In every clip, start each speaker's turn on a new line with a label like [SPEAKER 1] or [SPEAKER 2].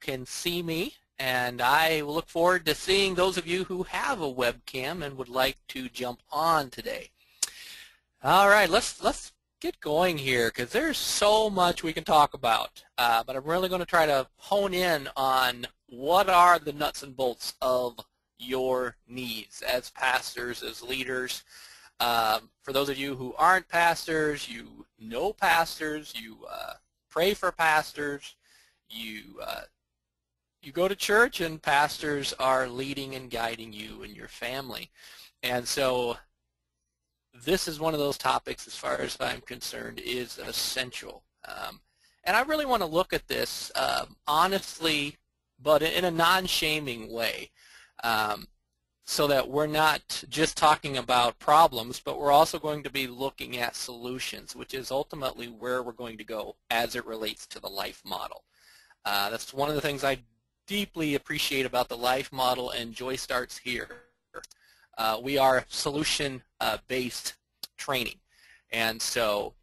[SPEAKER 1] can see me, and I look forward to seeing those of you who have a webcam and would like to jump on today. All right, let's get going here because there's so much we can talk about, but I'm really going to try to hone in on what are the nuts and bolts of your needs as pastors, as leaders. For those of you who aren't pastors, you know pastors, you pray for pastors, you go to church, and pastors are leading and guiding you and your family. And so this is one of those topics, as far as I'm concerned, is essential. And I really want to look at this honestly, but in a non-shaming way, so that we're not just talking about problems, but we're also going to be looking at solutions, which is ultimately where we're going to go as it relates to the life model. That's one of the things I deeply appreciate about the life model, and Joy starts here. We are solution-based training, and so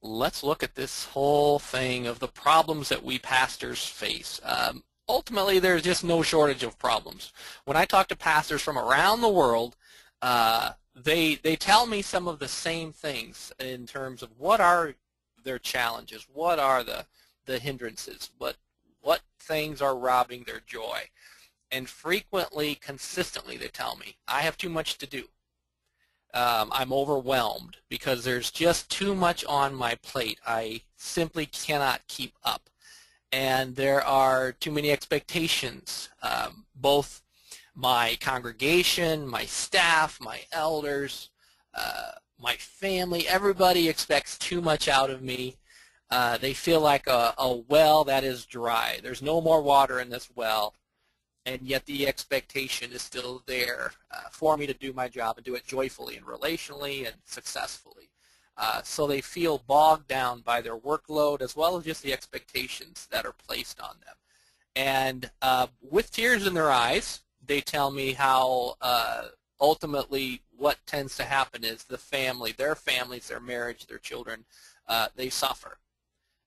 [SPEAKER 1] let's look at this whole thing of the problems that we pastors face. Ultimately, there's just no shortage of problems. When I talk to pastors from around the world, they tell me some of the same things in terms of what are their challenges, what are the hindrances, what things are robbing their joy. And frequently, consistently, they tell me, I have too much to do. I'm overwhelmed because there's just too much on my plate. I simply cannot keep up. And there are too many expectations. Both my congregation, my staff, my elders, my family, everybody expects too much out of me. They feel like a well that is dry. There's no more water in this well, and yet the expectation is still there for me to do my job and do it joyfully and relationally and successfully. So they feel bogged down by their workload as well as just the expectations that are placed on them. And with tears in their eyes, they tell me how ultimately what tends to happen is the family, their families, their marriage, their children, they suffer.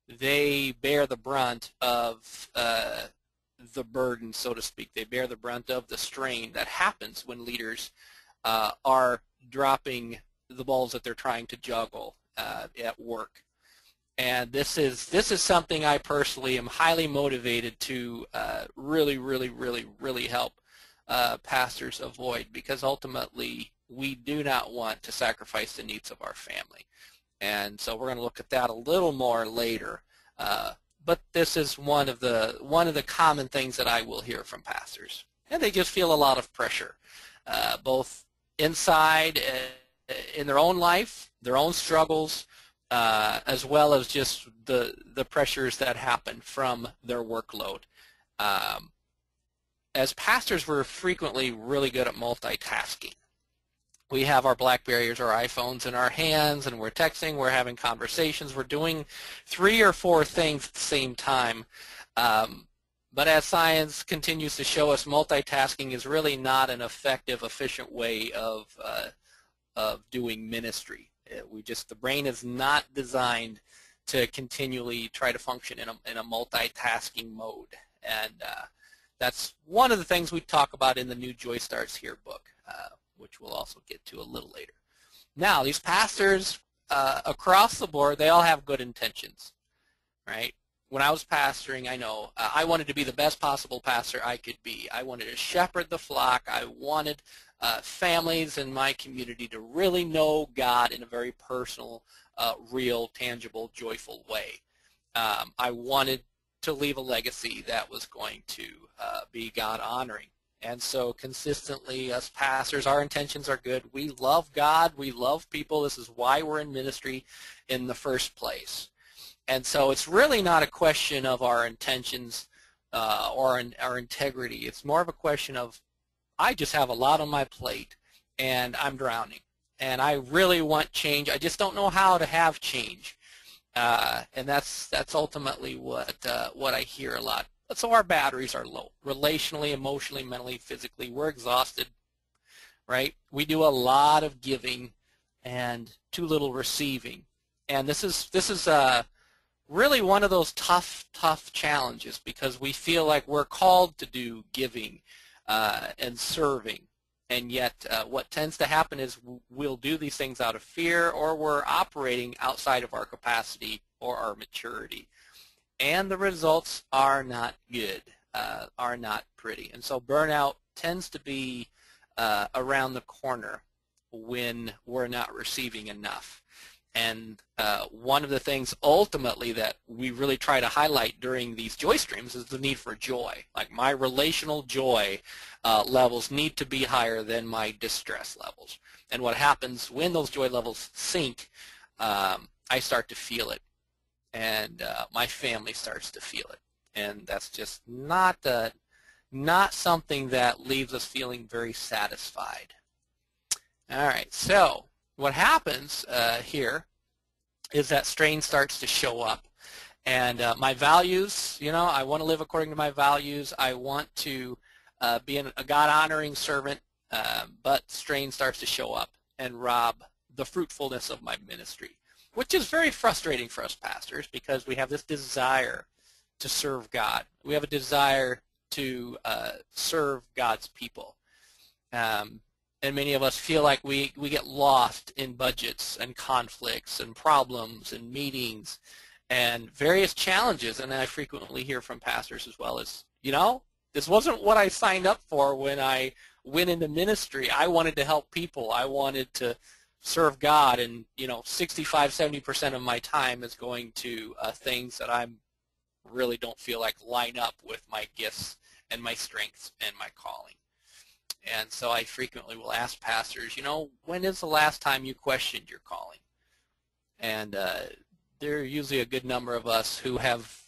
[SPEAKER 1] They bear the brunt of the burden, so to speak. They bear the brunt of the strain that happens when leaders are dropping the balls that they're trying to juggle at work. And this is something I personally am highly motivated to really help pastors avoid, because ultimately we do not want to sacrifice the needs of our family. And so we're going to look at that a little more later. But this is one of the common things that I will hear from pastors, and they just feel a lot of pressure, both inside in their own life, their own struggles, as well as just the pressures that happen from their workload. As pastors, we're frequently really good at multitasking. We have our BlackBerries or iPhones in our hands, and we're texting, we're having conversations, we're doing 3 or 4 things at the same time. But as science continues to show us, multitasking is really not an effective, efficient way of doing ministry. The brain is not designed to continually try to function in a multitasking mode. And that's one of the things we talk about in the new Joy Starts Here book, which we'll also get to a little later. Now, these pastors across the board, they all have good intentions, right? When I was pastoring, I know I wanted to be the best possible pastor I could be. I wanted to shepherd the flock. I wanted families in my community to really know God in a very personal, real, tangible, joyful way. I wanted to leave a legacy that was going to be God-honoring. And so consistently, us pastors, our intentions are good. We love God. We love people. This is why we're in ministry in the first place. And so it's really not a question of our intentions or our integrity. It's more of a question of, I just have a lot on my plate, and I'm drowning. And I really want change. I just don't know how to have change. And that's ultimately what I hear a lot. So our batteries are low, relationally, emotionally, mentally, physically. We're exhausted, right? We do a lot of giving and too little receiving. And this is really one of those tough challenges, because we feel like we're called to do giving and serving. And yet what tends to happen is we'll do these things out of fear, or we're operating outside of our capacity or our maturity. And the results are not good, are not pretty. And so burnout tends to be around the corner when we're not receiving enough. And one of the things ultimately that we really try to highlight during these joy streams is the need for joy. Like, my relational joy levels need to be higher than my distress levels. And what happens when those joy levels sink, I start to feel it, and my family starts to feel it. And that's just not something that leaves us feeling very satisfied. All right, so what happens here is that strain starts to show up. And my values, I want to live according to my values. I want to be a God-honoring servant, but strain starts to show up and rob the fruitfulness of my ministry, which is very frustrating for us pastors, because we have this desire to serve God. We have a desire to serve God's people. And many of us feel like we get lost in budgets and conflicts and problems and meetings and various challenges. And I frequently hear from pastors as well as, this wasn't what I signed up for when I went into ministry. I wanted to help people. I wanted to serve God, and 65–70% of my time is going to things that I really don't feel like line up with my gifts and my strengths and my calling. And so I frequently will ask pastors, when is the last time you questioned your calling? And there are usually a good number of us who have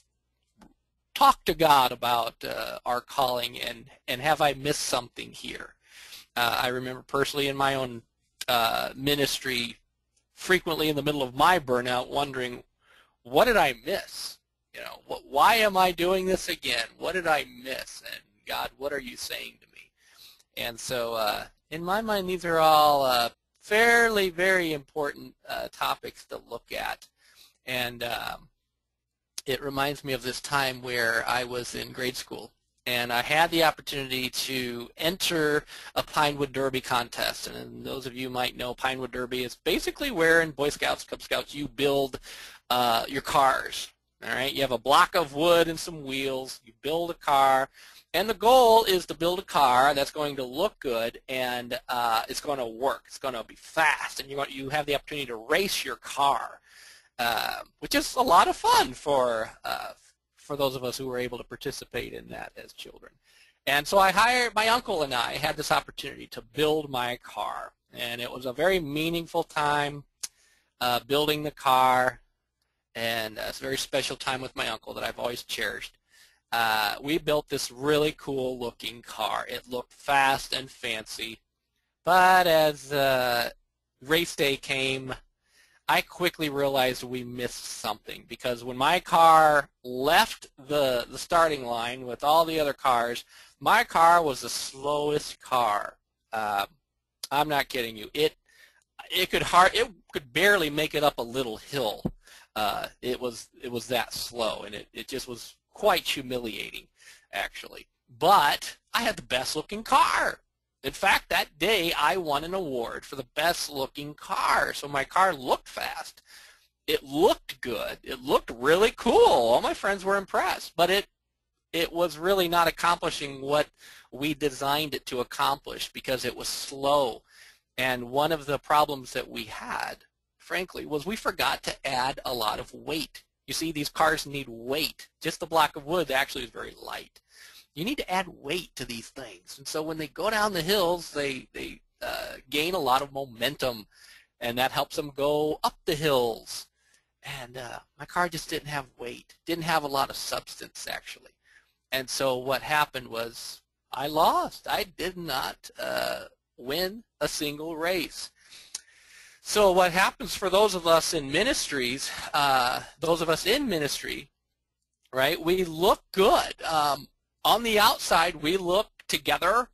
[SPEAKER 1] talked to God about our calling, and have I missed something here? I remember personally in my own ministry, frequently in the middle of my burnout, wondering, what did I miss? Why am I doing this again? What did I miss? And God, what are you saying to me? And so in my mind, these are all fairly, very important topics to look at. And it reminds me of this time where I was in grade school, and I had the opportunity to enter a Pinewood Derby contest. And those of you might know, Pinewood Derby is basically where in Boy Scouts, Cub Scouts, you build your cars. All right, you have a block of wood and some wheels. You build a car. And the goal is to build a car that's going to look good, and it's going to work. It's going to be fast, and you have the opportunity to race your car, which is a lot of fun for those of us who were able to participate in that as children. And so my uncle and I had this opportunity to build my car, and it was a very meaningful time building the car, and it's a very special time with my uncle that I've always cherished. We built this really cool looking car. It looked fast and fancy, but as race day came, I quickly realized we missed something, because when my car left the starting line with all the other cars, my car was the slowest car. I'm not kidding you. It could barely make it up a little hill. It was that slow, and it just was quite humiliating, actually. But I had the best looking car. In fact, that day I won an award for the best looking car. So my car looked fast. It looked good. It looked really cool. All my friends were impressed. But it was really not accomplishing what we designed it to accomplish, because it was slow. And one of the problems that we had, frankly, was we forgot to add a lot of weight. You see, these cars need weight. Just the block of wood actually is very light. You need to add weight to these things. And so when they go down the hills, they gain a lot of momentum, and that helps them go up the hills. And my car just didn't have weight, didn't have a lot of substance, actually. And so what happened was I lost. I did not win a single race. So what happens for those of us in ministries, right, we look good. On the outside, we look together,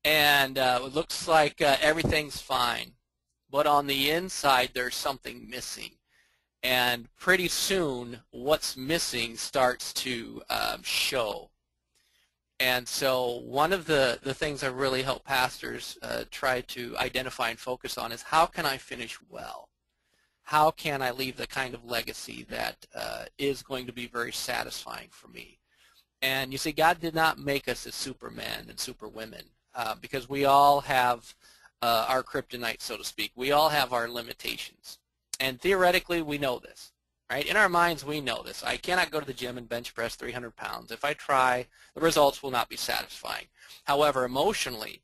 [SPEAKER 1] and it looks like everything's fine. But on the inside, there's something missing. And pretty soon, what's missing starts to show. And so one of the things I really help pastors try to identify and focus on is, how can I finish well? How can I leave the kind of legacy that is going to be very satisfying for me? And you see, God did not make us as supermen and superwomen because we all have our kryptonite, so to speak. We all have our limitations. And theoretically, we know this, right? In our minds, we know this. I cannot go to the gym and bench press 300 pounds. If I try, the results will not be satisfying. However, emotionally,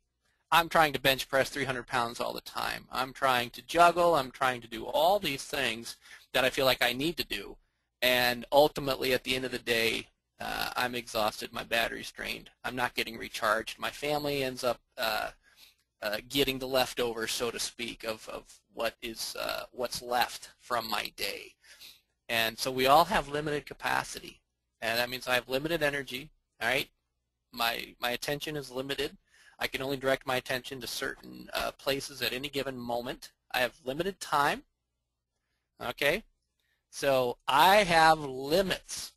[SPEAKER 1] I'm trying to bench press 300 pounds all the time. I'm trying to juggle. I'm trying to do all these things that I feel like I need to do. And ultimately, at the end of the day, I'm exhausted. My battery's drained. I'm not getting recharged. My family ends up getting the leftovers, so to speak, of what's left from my day. And so we all have limited capacity, and that means I have limited energy. All right, my attention is limited. I can only direct my attention to certain places at any given moment. I have limited time. Okay, so I have limits,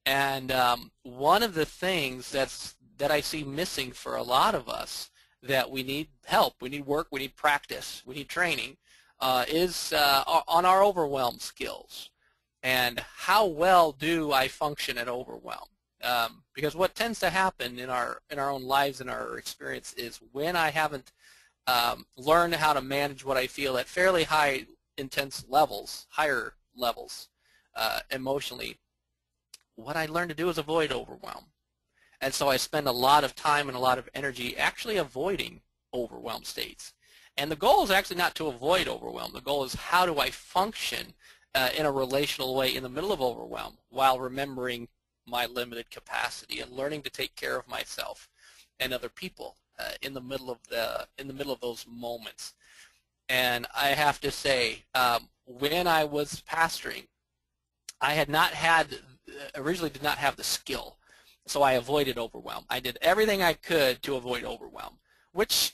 [SPEAKER 1] and one of the things that I see missing for a lot of us, that we need help, we need work, we need practice, we need training, is on our overwhelm skills. And how well do I function at overwhelm? Because what tends to happen in our own lives, in our experience, is when I haven't learned how to manage what I feel at fairly high intense levels, higher levels emotionally, what I learn to do is avoid overwhelm. And so I spend a lot of time and a lot of energy actually avoiding overwhelm states. And the goal is actually not to avoid overwhelm. The goal is, how do I function in a relational way in the middle of overwhelm while remembering my limited capacity and learning to take care of myself and other people in the middle of those moments. And I have to say, when I was pastoring, I had not had, originally did not have the skill. So I avoided overwhelm. I did everything I could to avoid overwhelm, which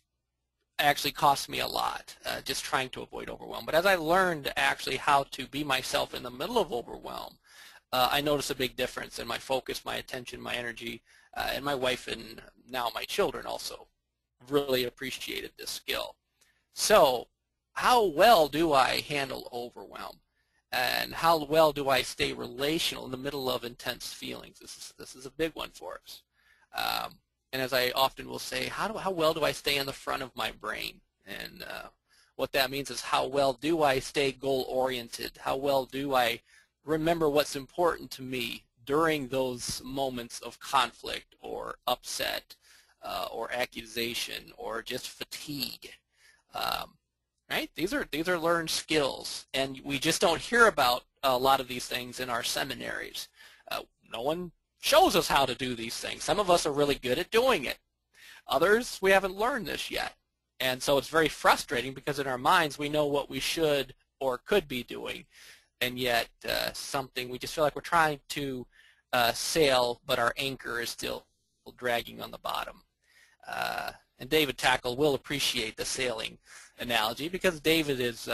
[SPEAKER 1] actually cost me a lot, just trying to avoid overwhelm. But as I learned actually how to be myself in the middle of overwhelm, I noticed a big difference in my focus, my attention, my energy, and my wife and now my children also really appreciated this skill. So how well do I handle overwhelm? And how well do I stay relational in the middle of intense feelings? This is a big one for us. And as I often will say, how well do I stay in the front of my brain? And what that means is, how well do I stay goal-oriented? How well do I remember what's important to me during those moments of conflict or upset or accusation or just fatigue? Right? These are learned skills, and we just don't hear about a lot of these things in our seminaries. No one shows us how to do these things. Some of us are really good at doing it. Others, we haven't learned this yet. And so it's very frustrating, because in our minds we know what we should or could be doing, and yet something, we just feel like we're trying to sail, but our anchor is still dragging on the bottom. And David Tackle will appreciate the sailing analogy, because David has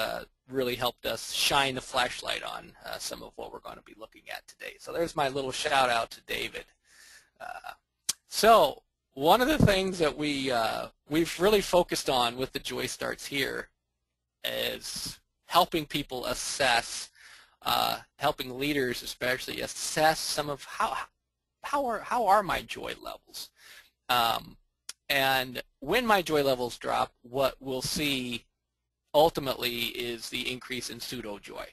[SPEAKER 1] really helped us shine the flashlight on some of what we're going to be looking at today. So there's my little shout out to David. So one of the things that we've really focused on with the Joy Starts Here is helping people assess, helping leaders especially assess some of how are my joy levels. And when my joy levels drop, what we'll see ultimately is the increase in pseudo-joy.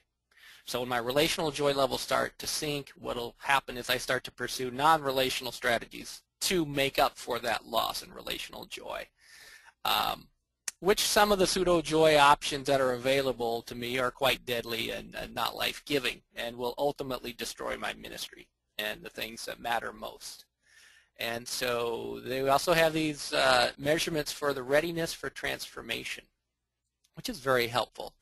[SPEAKER 1] So when my relational joy levels start to sink, what will happen is I start to pursue non-relational strategies to make up for that loss in relational joy. Which some of the pseudo-joy options that are available to me are quite deadly and not life-giving, and will ultimately destroy my ministry and the things that matter most. And so they also have these measurements for the readiness for transformation, which is very helpful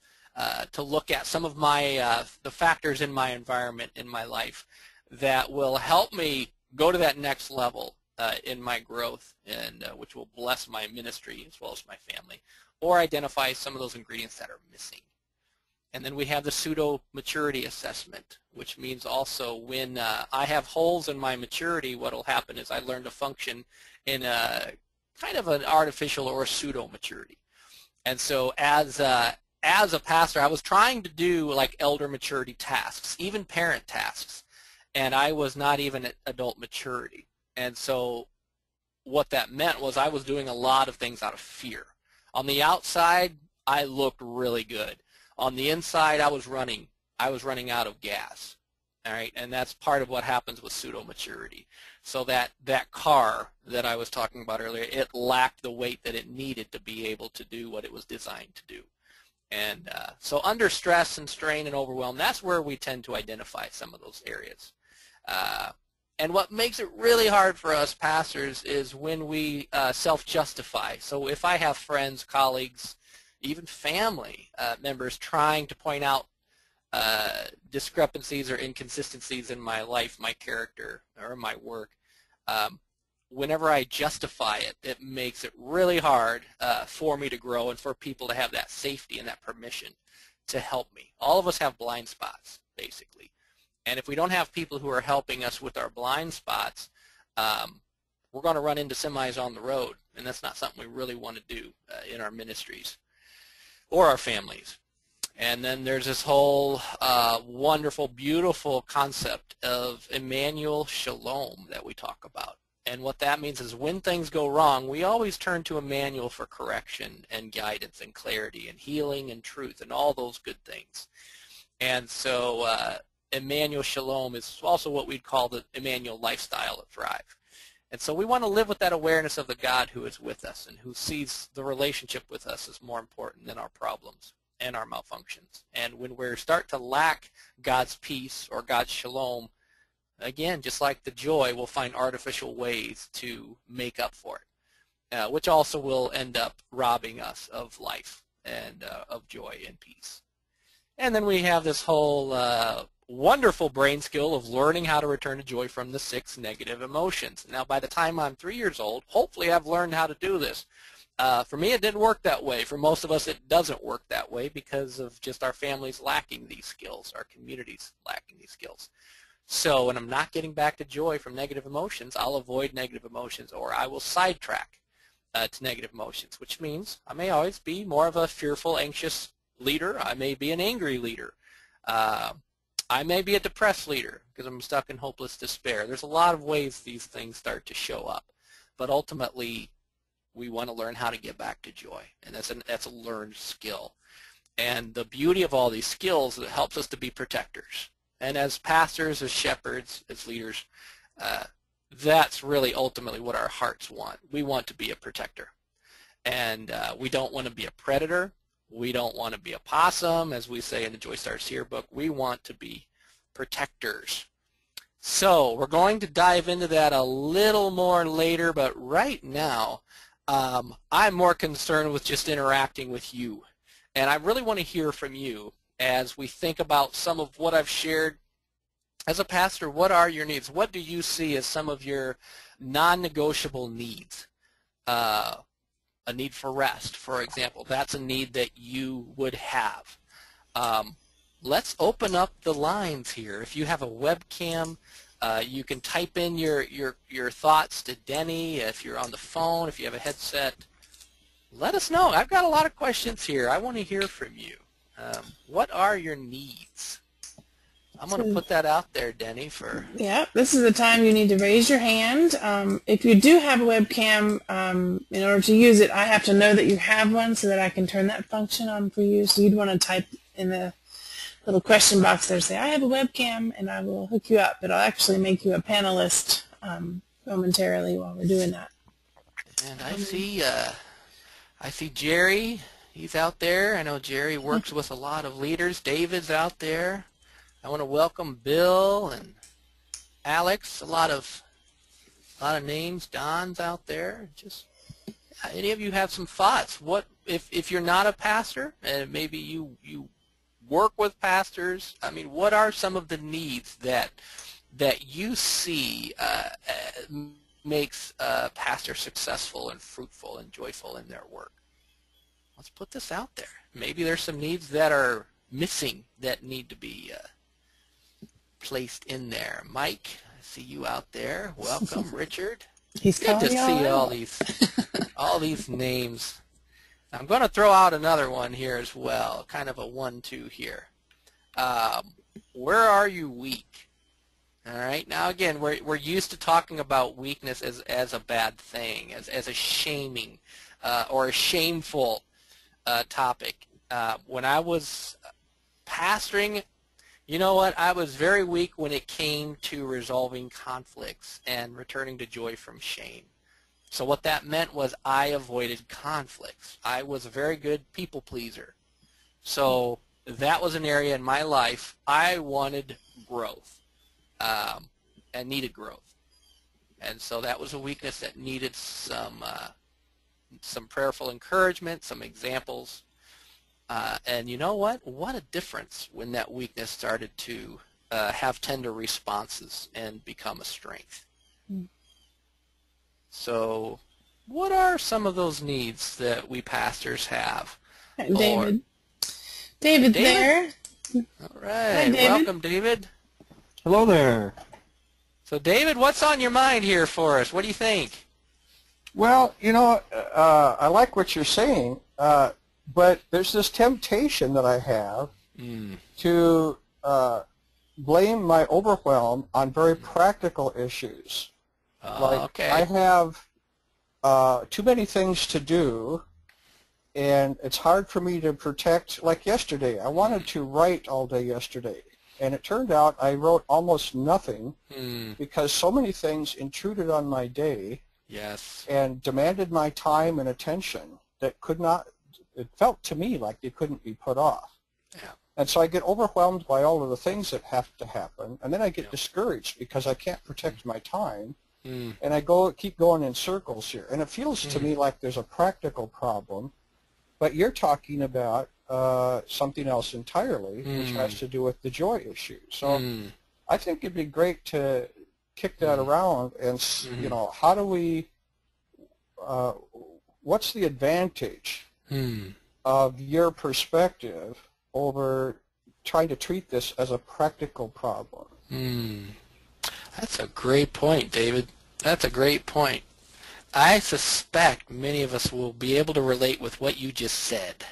[SPEAKER 1] to look at some of my the factors in my environment, in my life, that will help me go to that next level in my growth, and which will bless my ministry as well as my family, or identify some of those ingredients that are missing. And then we have the pseudo maturity assessment, which means also when I have holes in my maturity, what will happen is I learn to function in a kind of an artificial or pseudo maturity. And so as a pastor, I was trying to do like elder maturity tasks, even parent tasks, and I was not even at adult maturity. And so what that meant was I was doing a lot of things out of fear. On the outside, I looked really good. On the inside, I was running out of gas. All right, and that's part of what happens with pseudo maturity. So that car that I was talking about earlier, it lacked the weight that it needed to be able to do what it was designed to do. And so under stress and strain and overwhelm, that's where we tend to identify some of those areas. And what makes it really hard for us pastors is when we self-justify. So if I have friends, colleagues, even family members trying to point out discrepancies or inconsistencies in my life, my character, or my work, whenever I justify it, it makes it really hard for me to grow and for people to have that safety and that permission to help me. All of us have blind spots, basically. And if we don't have people who are helping us with our blind spots, we're going to run into semis on the road, and that's not something we really want to do in our ministries or our families. And then there's this whole wonderful, beautiful concept of Emmanuel Shalom that we talk about. And what that means is when things go wrong, we always turn to Emmanuel for correction and guidance and clarity and healing and truth and all those good things. And so Emmanuel Shalom is also what we'd call the Emmanuel lifestyle at Thrive. And so we want to live with that awareness of the God who is with us and who sees the relationship with us as more important than our problems and our malfunctions. And when we start to lack God's peace or God's shalom, again, just like the joy, we'll find artificial ways to make up for it, which also will end up robbing us of life and of joy and peace. And then we have this whole wonderful brain skill of learning how to return to joy from the 6 negative emotions. Now, by the time I'm 3 years old, hopefully I've learned how to do this. For me, it didn't work that way. For most of us, it doesn't work that way because of just our families lacking these skills, our communities lacking these skills. So when I'm not getting back to joy from negative emotions, I'll avoid negative emotions, or I will sidetrack to negative emotions, which means I may always be more of a fearful, anxious leader. I may be an angry leader. I may be a depressed leader because I'm stuck in hopeless despair. There's a lot of ways these things start to show up. But ultimately, we want to learn how to get back to joy, and that's a learned skill. And the beauty of all these skills is it helps us to be protectors. And as pastors, as shepherds, as leaders, that's really ultimately what our hearts want. We want to be a protector. And we don't want to be a predator. We don't want to be a possum, as we say in the Joy Starts Here book. We want to be protectors. So we're going to dive into that a little more later, but right now I'm more concerned with just interacting with you. And I really want to hear from you as we think about some of what I've shared. As a pastor, what are your needs? What do you see as some of your non-negotiable needs? A need for rest, for example. That's a need that you would have. Let's open up the lines here. If you have a webcam, you can type in your thoughts to Denny. If you're on the phone, if you have a headset, let us know. I've got a lot of questions here. I want to hear from you. What are your needs? I'm going to put that out there, Denny.
[SPEAKER 2] Yeah, this is the time you need to raise your hand. If you do have a webcam, in order to use it, I have to know that you have one so that I can turn that function on for you. So you'd want to type in the little question box there, say, I have a webcam, and I will hook you up. But I'll actually make you a panelist momentarily while we're doing that.
[SPEAKER 1] And I see Jerry. He's out there. I know Jerry works with a lot of leaders. David's out there. I want to welcome Bill and Alex. A lot of names. Don's out there. Just any of you have some thoughts? What if you're not a pastor and maybe you work with pastors? I mean, what are some of the needs that you see makes a pastor successful and fruitful and joyful in their work? Let's put this out there. Maybe there's some needs that are missing that need to be placed in there. Mike, I see you out there. Welcome, Richard.
[SPEAKER 2] He's
[SPEAKER 1] Good to
[SPEAKER 2] calling y'all
[SPEAKER 1] see
[SPEAKER 2] out.
[SPEAKER 1] all these names. I'm going to throw out another one here as well, kind of a 1-2 here. Where are you weak? All right. Now again, we're used to talking about weakness as a bad thing, as a shaming or a shameful topic. When I was pastoring, you know what? I was very weak when it came to resolving conflicts and returning to joy from shame. So what that meant was I avoided conflicts. I was a very good people pleaser. So that was an area in my life I wanted growth and needed growth. And so that was a weakness that needed some prayerful encouragement, some examples. And you know what? What a difference when that weakness started to have tender responses and become a strength. So what are some of those needs that we pastors have?
[SPEAKER 2] David. David's there.
[SPEAKER 1] All right.
[SPEAKER 2] Hi, David.
[SPEAKER 1] Welcome, David.
[SPEAKER 3] Hello there.
[SPEAKER 1] So, David, what's on your mind here for us? What do you think?
[SPEAKER 3] Well, you know, I like what you're saying, but there's this temptation that I have to blame my overwhelm on very practical issues.
[SPEAKER 1] Okay.
[SPEAKER 3] I have too many things to do, and it's hard for me to protect. Like yesterday, I wanted to write all day yesterday, and it turned out I wrote almost nothing because so many things intruded on my day.
[SPEAKER 1] Yes.
[SPEAKER 3] And demanded my time and attention that could not, it felt to me like they couldn't be put off.
[SPEAKER 1] Yeah.
[SPEAKER 3] And so I get overwhelmed by all of the things that have to happen, and then I get discouraged because I can't protect my time. And I keep going in circles here. And it feels to me like there's a practical problem, but you're talking about something else entirely, which has to do with the joy issue. So I think it'd be great to kick that around and, you know, how do we, what's the advantage of your perspective over trying to treat this as a practical problem?
[SPEAKER 1] That's a great point, David. That's a great point. I suspect many of us will be able to relate with what you just said,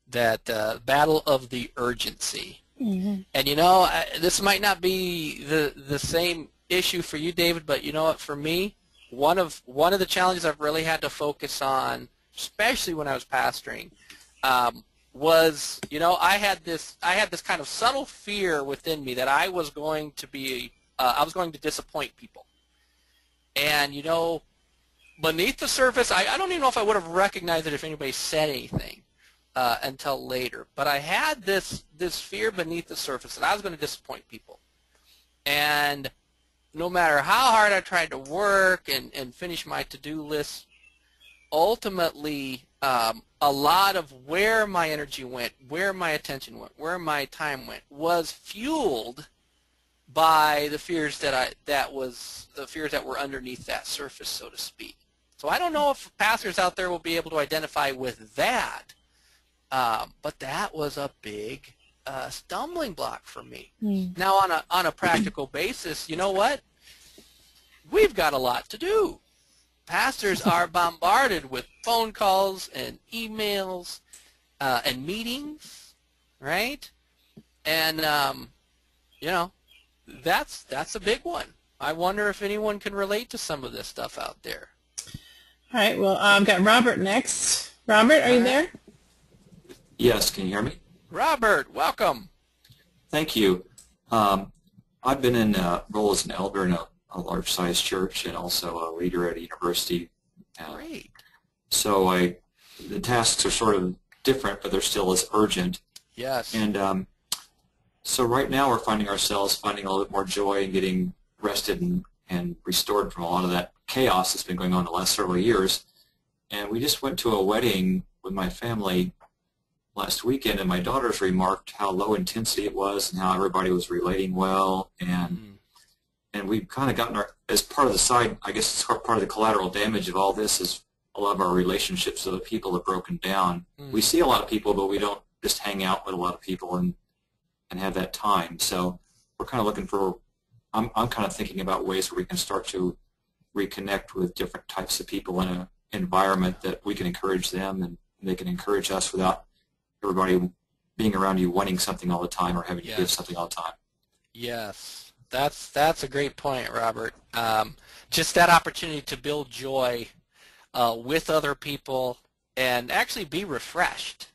[SPEAKER 1] that battle of the urgency. And you know, this might not be the same issue for you, David, but you know what? For me, one of the challenges I've really had to focus on, especially when I was pastoring, was, you know, I had this kind of subtle fear within me that I was going to disappoint people. And you know, beneath the surface, I don't even know if I would have recognized it if anybody said anything until later. But I had this fear beneath the surface that I was going to disappoint people. And no matter how hard I tried to work and finish my to-do list, ultimately a lot of where my energy went, where my attention went, where my time went was fueled by the fears that were underneath that surface, so to speak. So I don't know if pastors out there will be able to identify with that, but that was a big stumbling block for me. Now on a practical basis, you know what? We've got a lot to do. Pastors are bombarded with phone calls and emails and meetings, right? And you know, that's a big one. I wonder if anyone can relate to some of this stuff out there.
[SPEAKER 2] All right, well, I've got Robert next. Robert, are you there?
[SPEAKER 4] Yes, can you hear me?
[SPEAKER 1] Robert, welcome.
[SPEAKER 4] Thank you. I've been in a role as an elder in a large-sized church and also a leader at a university.
[SPEAKER 1] Great.
[SPEAKER 4] So the tasks are sort of different, but they're still as urgent.
[SPEAKER 1] Yes.
[SPEAKER 4] And so right now we're finding ourselves a little bit more joy and getting rested and restored from a lot of that chaos that's been going on the last several years. And we just went to a wedding with my family last weekend, and my daughters remarked how low intensity it was and how everybody was relating well. And we've kind of gotten as part of the side, I guess it's part of the collateral damage of all this is a lot of our relationships with the people have broken down. We see a lot of people, but we don't just hang out with a lot of people and have that time. So we're kind of looking for, I'm kind of thinking about ways where we can start to reconnect with different types of people in an environment that we can encourage them and they can encourage us without everybody being around you wanting something all the time or having to give something all the time.
[SPEAKER 1] Yes, that's a great point, Robert. Just that opportunity to build joy with other people and actually be refreshed.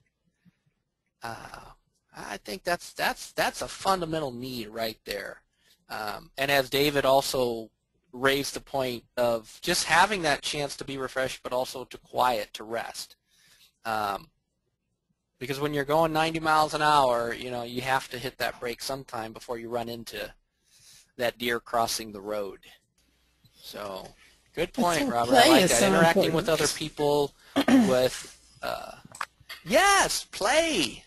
[SPEAKER 1] I think that's a fundamental need right there. And as David also raised the point of just having that chance to be refreshed, but also to quiet, to rest. Because when you're going 90 miles an hour, you know, you have to hit that brake sometime before you run into that deer crossing the road. So, good point, Robert. I like that.
[SPEAKER 2] So
[SPEAKER 1] interacting
[SPEAKER 2] important.
[SPEAKER 1] with other people, with, yes, play.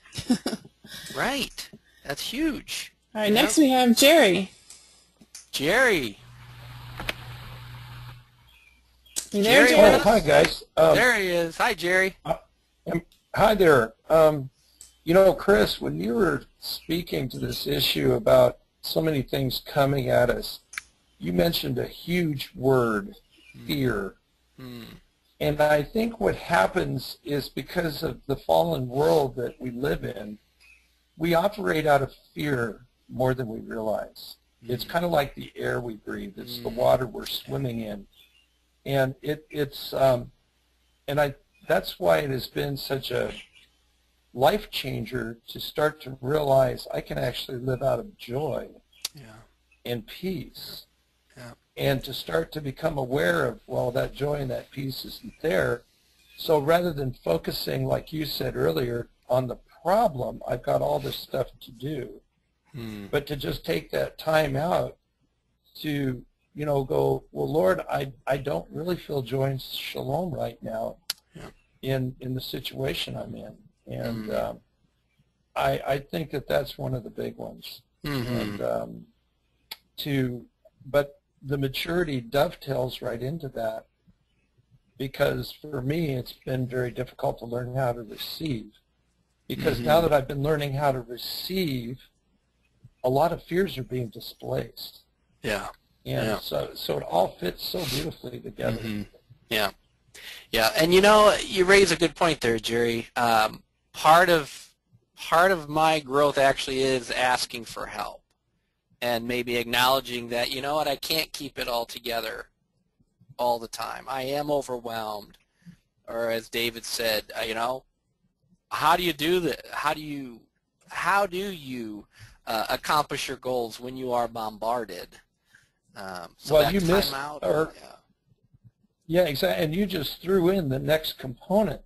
[SPEAKER 1] Right. That's huge.
[SPEAKER 2] All right, next we have Jerry.
[SPEAKER 1] Jerry.
[SPEAKER 2] You there,
[SPEAKER 1] Jerry,
[SPEAKER 2] Jerry?
[SPEAKER 5] Oh, hi guys.
[SPEAKER 1] There he is. Hi, Jerry.
[SPEAKER 5] Hi there. You know, Chris, when you were speaking to this issue about so many things coming at us, you mentioned a huge word, fear. And I think what happens is because of the fallen world that we live in, we operate out of fear more than we realize. It's kind of like the air we breathe. It's the water we're swimming in. And that's why it has been such a life changer to start to realize I can actually live out of joy and peace. And to start to become aware of, well, that joy and that peace isn't there. So rather than focusing, like you said earlier, on the problem, I've got all this stuff to do, but to just take that time out to, you know, go, well, Lord, I don't really feel joy and shalom right now in the situation I'm in. And I think that that's one of the big ones. And but the maturity dovetails right into that, because for me it's been very difficult to learn how to receive, because now that I've been learning how to receive, a lot of fears are being displaced. And so it all fits so beautifully together.
[SPEAKER 1] Yeah, and you know, you raise a good point there, Jerry. Part of my growth actually is asking for help, and maybe acknowledging that, you know what, I can't keep it all together all the time. I am overwhelmed, or as David said, you know, how do you do that? How do you accomplish your goals when you are bombarded? So
[SPEAKER 5] well, you missed,
[SPEAKER 1] yeah,
[SPEAKER 5] exactly. And you just threw in the next component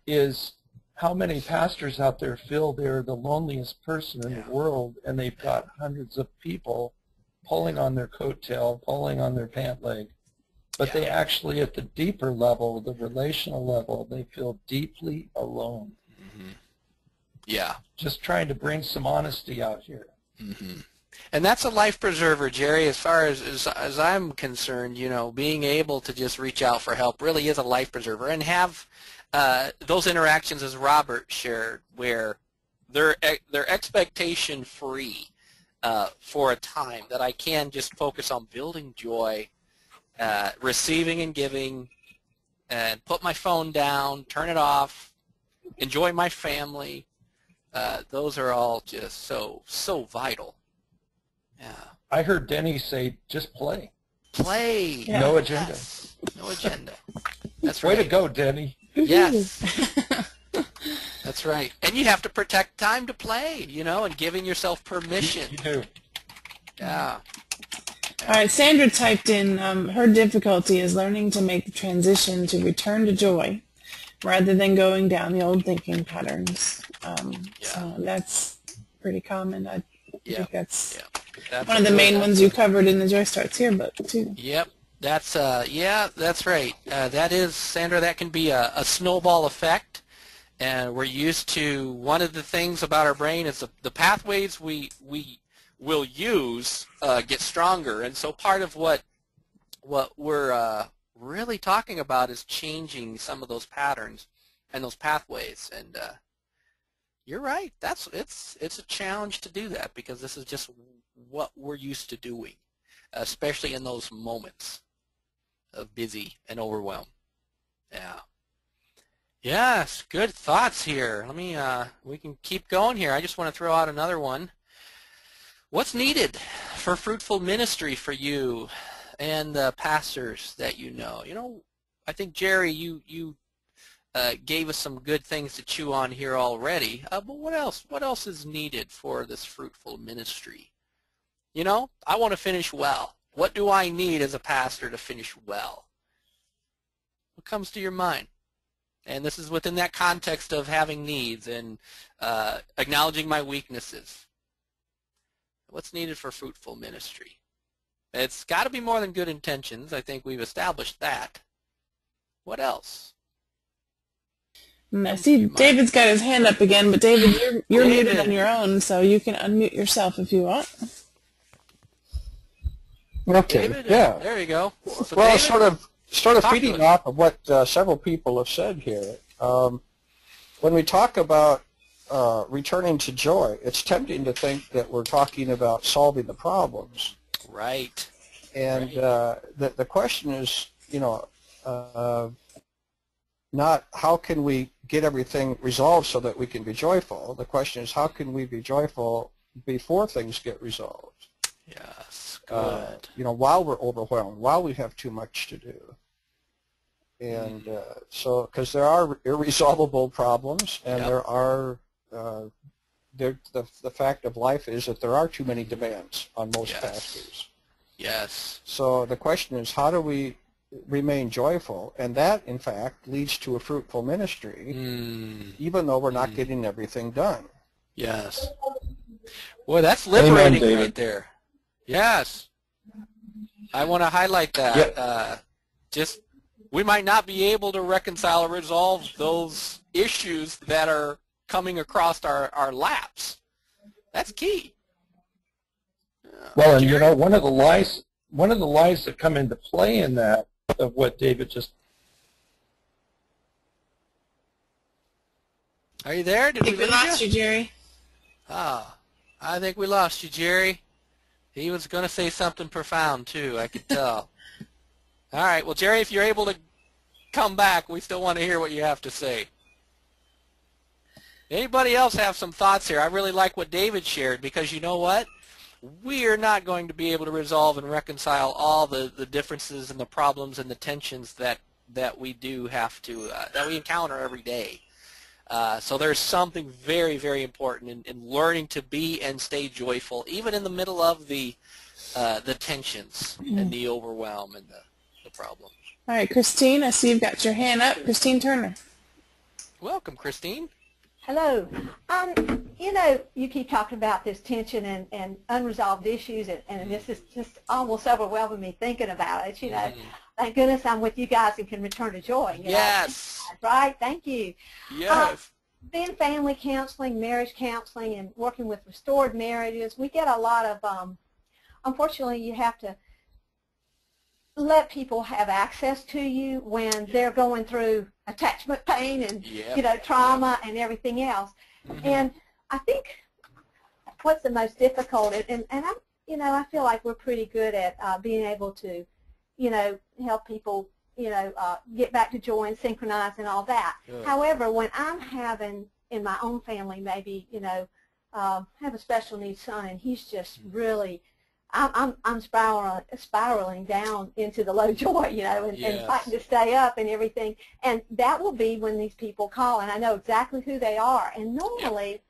[SPEAKER 5] is how many pastors out there feel they're the loneliest person in the world, and they've got hundreds of people pulling on their coattail, pulling on their pant leg. But they actually, at the deeper level, the relational level, they feel deeply alone. Just trying to bring some honesty out here.
[SPEAKER 1] And that's a life preserver, Jerry, as far as I'm concerned. You know, being able to just reach out for help really is a life preserver, and have those interactions, as Robert shared, where they're expectation free for a time, that I can just focus on building joy, receiving and giving, and put my phone down, turn it off, enjoy my family. Those are all just so vital.
[SPEAKER 5] I heard Denny say, just play.
[SPEAKER 1] Play.
[SPEAKER 5] No agenda.
[SPEAKER 1] Yes. No agenda. That's
[SPEAKER 5] Way
[SPEAKER 1] right.
[SPEAKER 5] to go, Denny.
[SPEAKER 1] Yes. That's right. And you have to protect time to play, you know, and giving yourself permission.
[SPEAKER 5] You do.
[SPEAKER 1] Yeah.
[SPEAKER 2] All right, Sandra typed in her difficulty is learning to make the transition to return to joy rather than going down the old thinking patterns. So that's pretty common. I think that's one of the main ones you covered in the Joy Starts Here book, too.
[SPEAKER 1] Yep. That's that's right. That is, Sandra, that can be a snowball effect. And we're used to, one of the things about our brain is the pathways we will use get stronger. And so part of what we're really talking about is changing some of those patterns and those pathways. And You're right. It's a challenge to do that because this is just what we're used to doing, especially in those moments of busy and overwhelmed. Yeah. Yes, good thoughts here. Let me we can keep going here. I just want to throw out another one. What's needed for fruitful ministry for you and the pastors that you know? You know, I think Jerry, you gave us some good things to chew on here already. But what else? What else is needed for this fruitful ministry? You know, I want to finish well. What do I need as a pastor to finish well? What comes to your mind? And this is within that context of having needs and acknowledging my weaknesses. What's needed for fruitful ministry? It's got to be more than good intentions. I think we've established that. What else?
[SPEAKER 2] I see David's got his hand up again, but David, you're muted on your own, so you can unmute yourself if you want.
[SPEAKER 3] Okay,
[SPEAKER 1] David,
[SPEAKER 3] yeah.
[SPEAKER 1] There you go. So
[SPEAKER 3] Well,
[SPEAKER 1] David,
[SPEAKER 3] sort of feeding off of what several people have said here. When we talk about returning to joy, it's tempting to think that we're talking about solving the problems.
[SPEAKER 1] Right.
[SPEAKER 3] And the question is, you know, not how can we get everything resolved so that we can be joyful. The question is how can we be joyful before things get resolved.
[SPEAKER 1] Yes, good.
[SPEAKER 3] You know, while we're overwhelmed, while we have too much to do. And so, because there are irresolvable problems, and there are, the fact of life is that there are too many demands on most pastors.
[SPEAKER 1] Yes.
[SPEAKER 3] So the question is, how do we remain joyful? And that, in fact, leads to a fruitful ministry, even though we're not getting everything done.
[SPEAKER 1] Yes. Boy, that's liberating.
[SPEAKER 5] Amen,
[SPEAKER 1] right there. Yes. I want to highlight that. Just we might not be able to reconcile or resolve those issues that are coming across our laps. That's key.
[SPEAKER 5] Well, and you know, one of the lies that come into play in that of what David just.
[SPEAKER 1] Are you there? Did we
[SPEAKER 2] lost you, Jerry?
[SPEAKER 1] Ah, I think we lost you, Jerry. He was going to say something profound too. I could tell. All right. Well, Jerry, if you're able to come back, we still want to hear what you have to say. Anybody else have some thoughts here? I really like what David shared because you know what? We are not going to be able to resolve and reconcile all the differences and the problems and the tensions that we do have to that we encounter every day. So there's something very, very important in learning to be and stay joyful, even in the middle of the tensions and the overwhelm and the problems.
[SPEAKER 2] All right, Christine, I see you've got your hand up. Christine Turner.
[SPEAKER 1] Welcome, Christine.
[SPEAKER 6] Hello. You know, you keep talking about this tension and unresolved issues, and this is just almost overwhelming me thinking about it. You know, thank goodness I'm with you guys and can return to joy.
[SPEAKER 1] Yes.
[SPEAKER 6] Right? Thank you.
[SPEAKER 1] Yes.
[SPEAKER 6] Being family counseling, marriage counseling, and working with restored marriages, we get a lot of, unfortunately, you have to let people have access to you when they're going through attachment pain and you know, trauma and everything else. And I think what's the most difficult, and I'm, you know, I feel like we're pretty good at being able to, you know, help people, you know, get back to joy and synchronize and all that. However, when I'm having in my own family, maybe, you know, have a special needs son, and he's just really, I'm spiraling down into the low joy, you know, and fighting to stay up and everything. And that will be when these people call, and I know exactly who they are. And normally,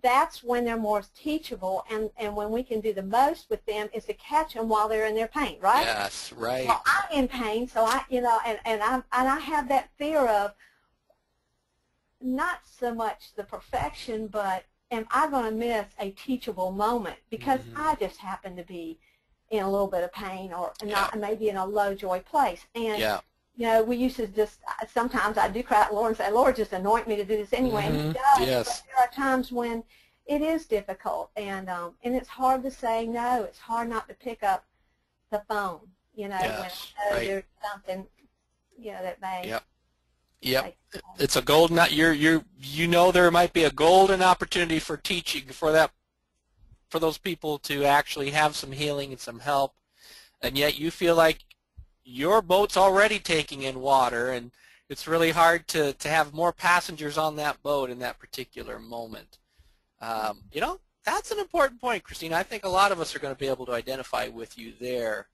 [SPEAKER 6] that's when they're more teachable, and when we can do the most with them is to catch them while they're in their pain, right?
[SPEAKER 1] Yes, right.
[SPEAKER 6] Well, I'm in pain, so I, you know, and I have that fear of not so much the perfection, but am I going to miss a teachable moment because I just happen to be in a little bit of pain or not, maybe in a low joy place. And, you know, we used to just, sometimes I do cry out to the Lord and say, Lord, just anoint me to do this anyway. And He does.
[SPEAKER 1] Yes.
[SPEAKER 6] But there are times when it is difficult, and it's hard to say no. It's hard not to pick up the phone, you know, when there's something, you know, that may.
[SPEAKER 1] Yep. It's a golden, you know there might be a golden opportunity for teaching for those people to actually have some healing and some help, and yet you feel like your boat's already taking in water, and it's really hard to have more passengers on that boat in that particular moment. You know, that's an important point, Christine. I think a lot of us are going to be able to identify with you there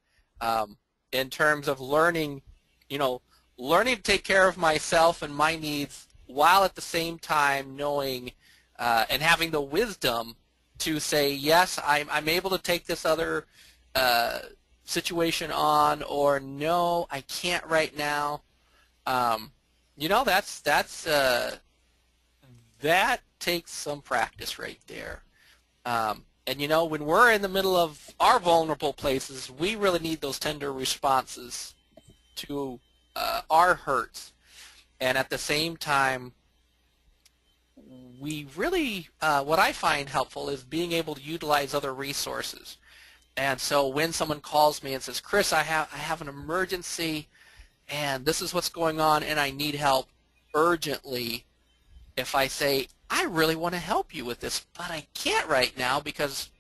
[SPEAKER 1] in terms of learning, you know, learning to take care of myself and my needs while at the same time knowing and having the wisdom to say, yes, I'm able to take this other situation on, or no, I can't right now. You know, that takes some practice right there. And you know, when we're in the middle of our vulnerable places, we really need those tender responses to our hurts. And at the same time, we really, what I find helpful is being able to utilize other resources. And so when someone calls me and says, Chris, I have an emergency, and this is what's going on, and I need help urgently, if I say, I really want to help you with this, but I can't right now because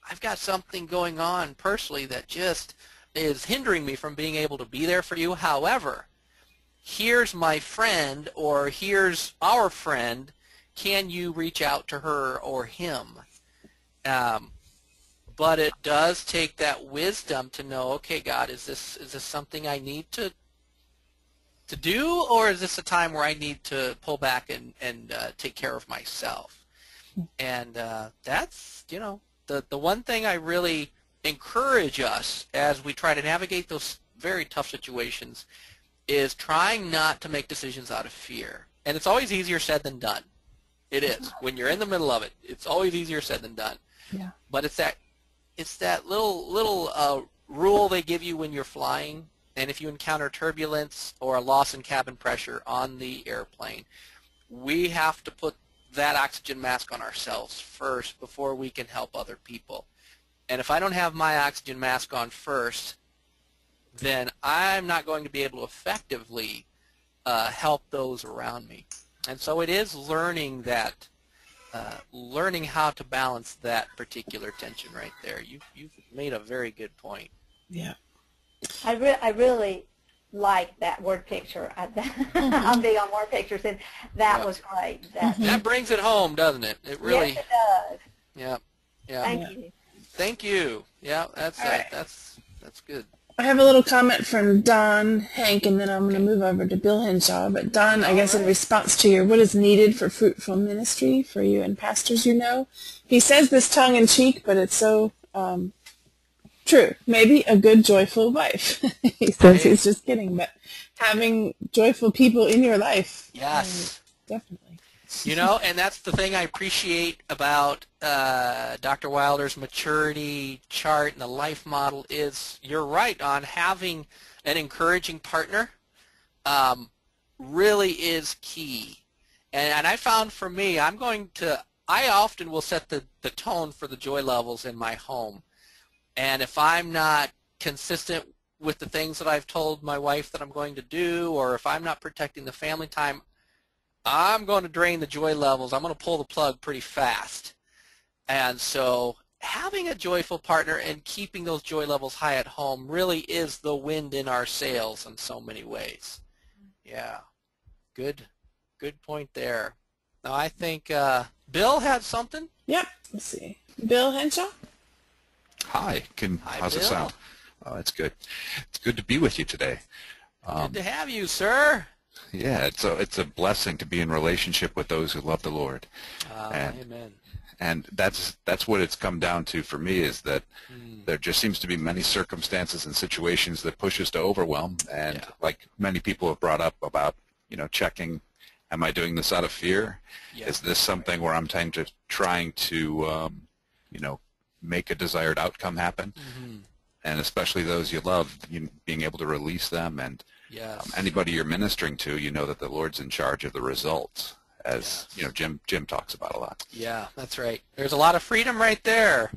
[SPEAKER 1] I've got something going on personally that just is hindering me from being able to be there for you. However, here's my friend, or here's our friend. Can you reach out to her or him? But it does take that wisdom to know, okay, God, is this something I need to do, or is this a time where I need to pull back and take care of myself? And that's, you know, the one thing I really encourage us as we try to navigate those very tough situations is trying not to make decisions out of fear. And it's always easier said than done. It is. When you're in the middle of it, it's always easier said than done.
[SPEAKER 2] Yeah.
[SPEAKER 1] But it's that little rule they give you when you're flying. And if you encounter turbulence or a loss in cabin pressure on the airplane, we have to put that oxygen mask on ourselves first before we can help other people. And if I don't have my oxygen mask on first, then I'm not going to be able to effectively help those around me. And so it is learning that, learning how to balance that particular tension right there. You've made a very good point.
[SPEAKER 2] Yeah.
[SPEAKER 6] I really like that word picture. I'm big on word pictures, and that was great.
[SPEAKER 1] That brings it home, doesn't it? It really.
[SPEAKER 6] Yes, it does.
[SPEAKER 1] Yeah. Yeah.
[SPEAKER 6] Thank you.
[SPEAKER 1] Thank you. Yeah, that's
[SPEAKER 2] right.
[SPEAKER 1] That's good.
[SPEAKER 2] I have a little comment from Don Hank, and then I'm going to move over to Bill Henshaw. But Don, I guess in response to your what is needed for fruitful ministry for you and pastors you know, he says this tongue-in-cheek, but it's so true. Maybe a good, joyful wife. He says he's just kidding, but having joyful people in your life.
[SPEAKER 1] Yes.
[SPEAKER 2] Definitely.
[SPEAKER 1] You know, and that's the thing I appreciate about Dr. Wilder's maturity chart and the life model is, you're right on, having an encouraging partner really is key. And I found for me, I often will set the tone for the joy levels in my home. And if I'm not consistent with the things that I've told my wife that I'm going to do, or if I'm not protecting the family time, I'm going to drain the joy levels. I'm going to pull the plug pretty fast. And so having a joyful partner and keeping those joy levels high at home really is the wind in our sails in so many ways. Yeah. Good point there. Now I think Bill had something.
[SPEAKER 2] Yep. Let's see. Bill Henshaw?
[SPEAKER 7] Hi. How's it sound? Oh, it's good. It's good to be with you today.
[SPEAKER 1] Good to have you, sir.
[SPEAKER 7] Yeah, it's a blessing to be in relationship with those who love the Lord.
[SPEAKER 1] Amen.
[SPEAKER 7] And that's what it's come down to for me, is that there just seems to be many circumstances and situations that push us to overwhelm. And like many people have brought up about, checking, am I doing this out of fear?
[SPEAKER 1] Yeah.
[SPEAKER 7] Is this something where I'm trying to make a desired outcome happen? Mm-hmm. And especially those you love, being able to release them, and anybody you're ministering to, that the Lord's in charge of the results, as Jim talks about a lot. Yeah,
[SPEAKER 1] that's right. There's a lot of freedom right there.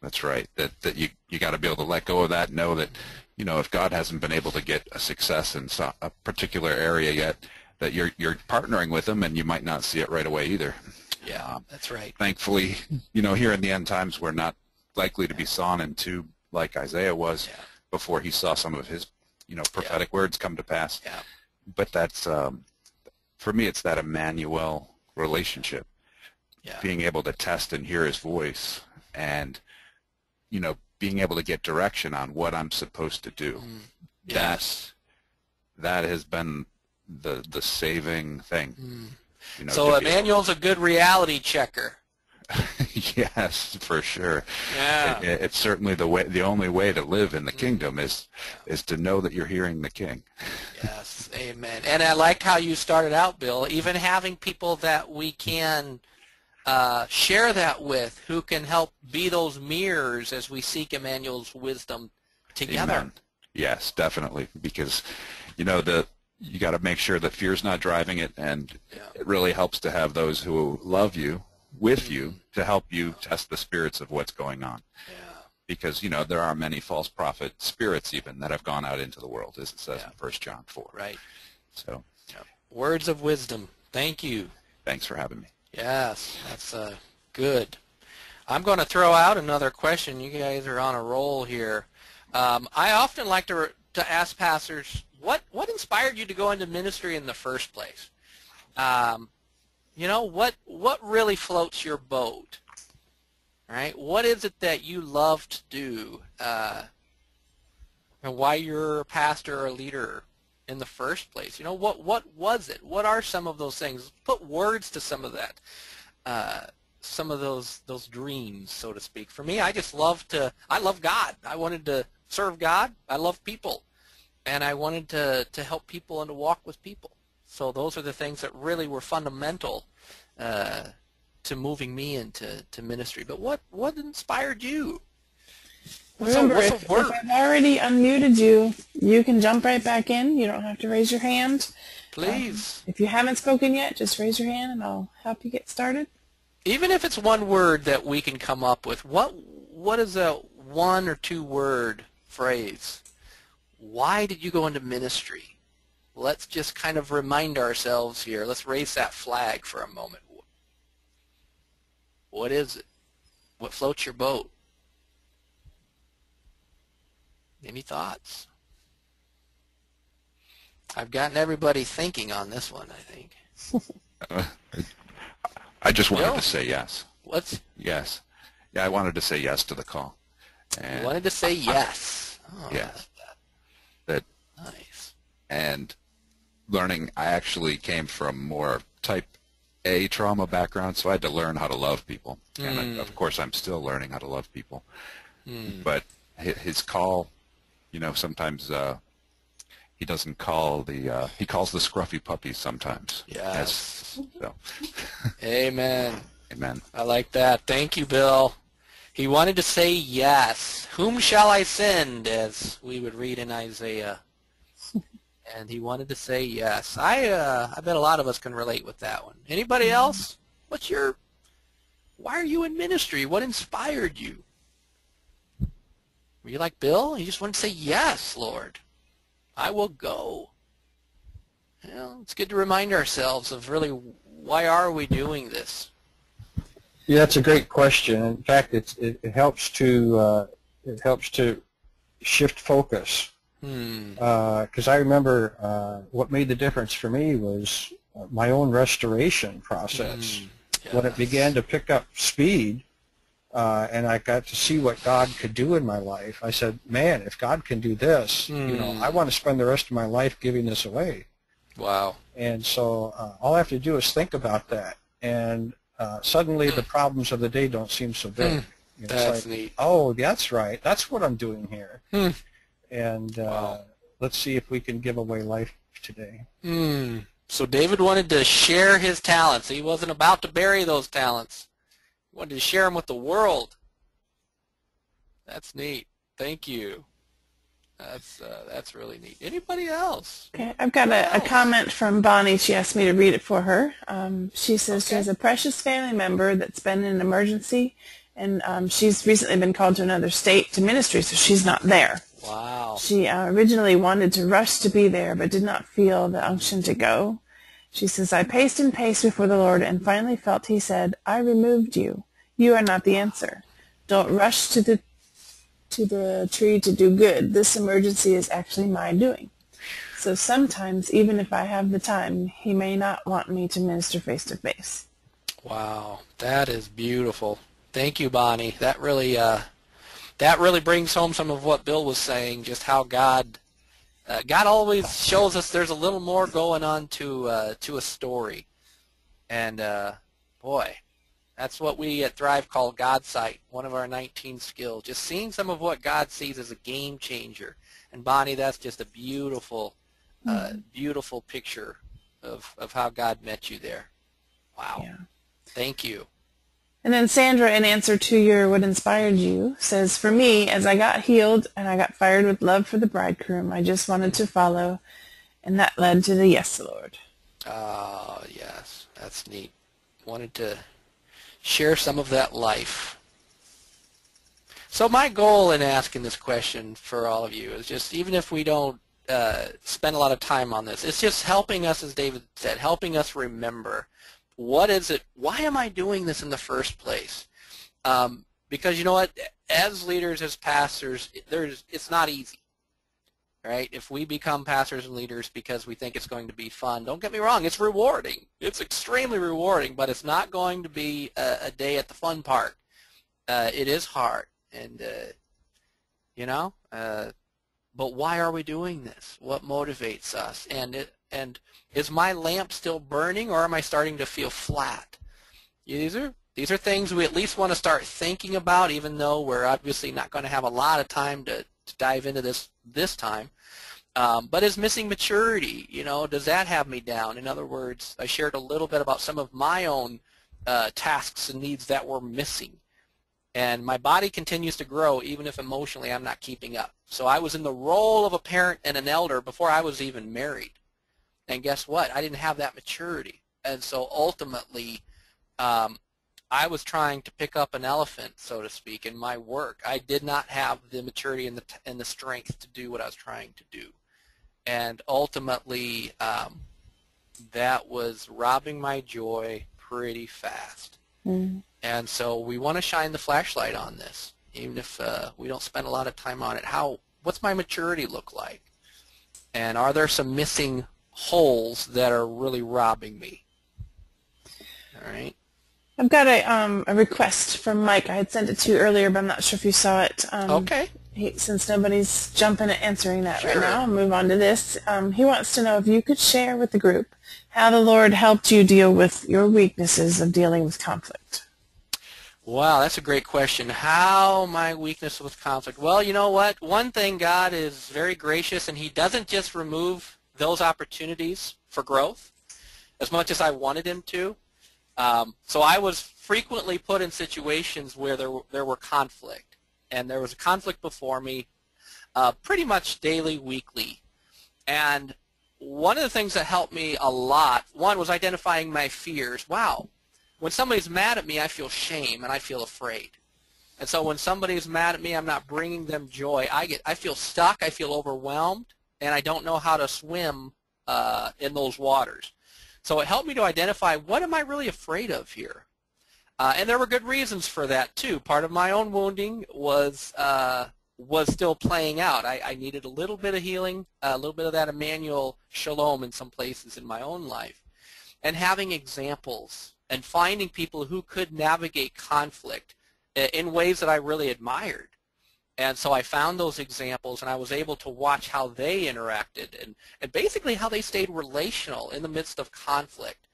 [SPEAKER 7] That's right. That you got to be able to let go of that. Know that if God hasn't been able to get a success in a particular area yet, that you're partnering with him, and you might not see it right away either.
[SPEAKER 1] Yeah, that's right.
[SPEAKER 7] Thankfully, here in the end times, we're not likely to be sawn in two like Isaiah was before he saw some of his, prophetic words come to pass.
[SPEAKER 1] Yeah.
[SPEAKER 7] But that's, for me, it's that Emmanuel relationship, being able to test and hear his voice, and, being able to get direction on what I'm supposed to do.
[SPEAKER 1] Yes.
[SPEAKER 7] That has been the saving thing.
[SPEAKER 1] So Emmanuel's a good reality checker.
[SPEAKER 7] Yes, for sure.
[SPEAKER 1] Yeah.
[SPEAKER 7] It's certainly the only way to live in the kingdom is to know that you're hearing the King.
[SPEAKER 1] Yes, amen. And I like how you started out, Bill, even having people that we can share that with, who can help be those mirrors as we seek Emmanuel's wisdom together.
[SPEAKER 7] Amen. Yes, definitely, because you got to make sure that fear's not driving it, and it really helps to have those who love you with you to help you test the spirits of what's going on.
[SPEAKER 1] Yeah.
[SPEAKER 7] Because there are many false prophet spirits even that have gone out into the world, as it says in 1 John 4.
[SPEAKER 1] Right.
[SPEAKER 7] So,
[SPEAKER 1] words of wisdom. Thank you.
[SPEAKER 7] Thanks for having me.
[SPEAKER 1] Yes, that's good. I'm going to throw out another question. You guys are on a roll here. I often like to ask pastors, what inspired you to go into ministry in the first place? What really floats your boat? Right? What is it that you love to do? And why you're a pastor or a leader in the first place? What was it? What are some of those things? Put words to some of that. Some of those dreams, so to speak. For me, I love God. I wanted to serve God. I love people. And I wanted to help people and to walk with people. So those are the things that really were fundamental to moving me into ministry. But what inspired you?
[SPEAKER 2] Remember, if I've already unmuted you, you can jump right back in. You don't have to raise your hand.
[SPEAKER 1] Please.
[SPEAKER 2] If you haven't spoken yet, just raise your hand and I'll help you get started.
[SPEAKER 1] Even if it's one word that we can come up with, what is a 1 or 2 word phrase? Why did you go into ministry? Let's just kind of remind ourselves here. Let's raise that flag for a moment. What is it? What floats your boat? Any thoughts? I've gotten everybody thinking on this one, I think.
[SPEAKER 7] I just wanted to say yes.
[SPEAKER 1] What's?
[SPEAKER 7] Yes. Yeah, I wanted to say yes to the call. And
[SPEAKER 1] you wanted to say yes. Oh,
[SPEAKER 7] yes.
[SPEAKER 1] That. Nice.
[SPEAKER 7] And learning, I actually came from more type A trauma background, so I had to learn how to love people. And of course, I'm still learning how to love people. But his call, sometimes he doesn't call he calls the scruffy puppies sometimes.
[SPEAKER 1] Yes.
[SPEAKER 7] So.
[SPEAKER 1] Amen.
[SPEAKER 7] Amen.
[SPEAKER 1] I like that. Thank you, Bill. He wanted to say yes. Whom shall I send, as we would read in Isaiah. And he wanted to say yes. I bet a lot of us can relate with that one. Anybody else? Why are you in ministry? What inspired you? Were you like Bill? You just wanted to say, yes, Lord, I will go. It's good to remind ourselves of really why are we doing this?
[SPEAKER 3] Yeah, that's a great question. In fact, it helps to shift focus. Because I remember what made the difference for me was my own restoration process. Yes. When it began to pick up speed, and I got to see what God could do in my life, I said, man, if God can do this, I want to spend the rest of my life giving this away.
[SPEAKER 1] Wow.
[SPEAKER 3] And so all I have to do is think about that, and suddenly the problems of the day don't seem so big.
[SPEAKER 1] That's neat.
[SPEAKER 3] Oh, that's right. That's what I'm doing here. And let's see if we can give away life today.
[SPEAKER 1] So David wanted to share his talents. He wasn't about to bury those talents. He wanted to share them with the world. That's neat. Thank you. That's really neat. Anybody else?
[SPEAKER 2] Okay, I've got a comment from Bonnie. She asked me to read it for her. She says she has a precious family member that's been in an emergency, and she's recently been called to another state to ministry, so she's not there.
[SPEAKER 1] Wow.
[SPEAKER 2] She originally wanted to rush to be there, but did not feel the unction to go. She says, I paced and paced before the Lord and finally felt he said, I removed you. You are not the answer. Don't rush to the tree to do good. This emergency is actually my doing. So sometimes, even if I have the time, he may not want me to minister face to face.
[SPEAKER 1] Wow, that is beautiful. Thank you, Bonnie. That really brings home some of what Bill was saying, just how God always shows us there's a little more going on to a story. And boy, that's what we at Thrive call God sight, one of our 19 skills, just seeing some of what God sees as a game changer. And Bonnie, that's just a beautiful, beautiful picture of how God met you there. Wow. Yeah. Thank you.
[SPEAKER 2] And then Sandra, in answer to your what inspired you, says, for me, as I got healed and I got fired with love for the bridegroom, I just wanted to follow, and that led to the yes, Lord.
[SPEAKER 1] Oh, yes. That's neat. Wanted to share some of that life. So my goal in asking this question for all of you is just, even if we don't spend a lot of time on this, it's just helping us, as David said, helping us remember, what is it, why am I doing this in the first place? Because you know what, as leaders, as pastors, it's not easy, right? If we become pastors and leaders because we think it's going to be fun, don't get me wrong, it's rewarding. It's extremely rewarding, but it's not going to be a day at the fun park. It is hard, and you know, but why are we doing this? What motivates us? And is my lamp still burning, or am I starting to feel flat? These are things we at least want to start thinking about, even though we're obviously not going to have a lot of time to dive into this time. But is missing maturity, you know, does that have me down? In other words, I shared a little bit about some of my own tasks and needs that were missing. And my body continues to grow even if emotionally I'm not keeping up. So I was in the role of a parent and an elder before I was even married. And guess what? I didn't have that maturity. And so ultimately, I was trying to pick up an elephant, so to speak, in my work. I did not have the maturity and the strength to do what I was trying to do. And ultimately, that was robbing my joy pretty fast. Mm. And so we want to shine the flashlight on this, even if we don't spend a lot of time on it. What's my maturity look like? And are there some missing holes that are really robbing me? All right.
[SPEAKER 2] I've got a request from Mike. I had sent it to you earlier, but I'm not sure if you saw it.
[SPEAKER 1] Okay.
[SPEAKER 2] Since nobody's jumping at answering that
[SPEAKER 1] Sure.
[SPEAKER 2] right now, I'll move on to this. He wants to know if you could share with the group how the Lord helped you deal with your weaknesses of dealing with conflict.
[SPEAKER 1] Wow, that's a great question. How my weakness with conflict? Well, you know what? One thing, God is very gracious, and He doesn't just remove those opportunities for growth as much as I wanted Him to. So I was frequently put in situations where there were conflict, and there was a conflict before me pretty much daily, weekly. And one of the things that helped me a lot, one was identifying my fears. Wow, when somebody's mad at me, I feel shame and I feel afraid. And so when somebody's mad at me, I'm not bringing them joy. I feel stuck, I feel overwhelmed, and I don't know how to swim in those waters. So it helped me to identify, what am I really afraid of here? And there were good reasons for that too. Part of my own wounding was still playing out. I needed a little bit of healing, a little bit of that Emmanuel Shalom in some places in my own life. And having examples and finding people who could navigate conflict in ways that I really admired. And so I found those examples, and I was able to watch how they interacted and basically how they stayed relational in the midst of conflict.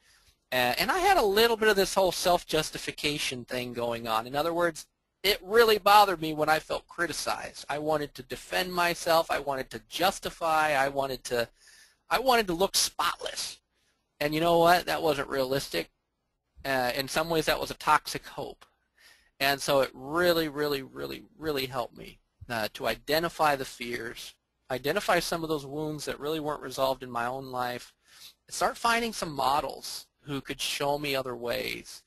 [SPEAKER 1] And I had a little bit of this whole self-justification thing going on. In other words, it really bothered me when I felt criticized. I wanted to defend myself. I wanted to justify. I wanted to look spotless. And you know what? That wasn't realistic. In some ways, that was a toxic hope. And so it really, really, really, really helped me to identify the fears, identify some of those wounds that really weren't resolved in my own life, start finding some models who could show me other ways.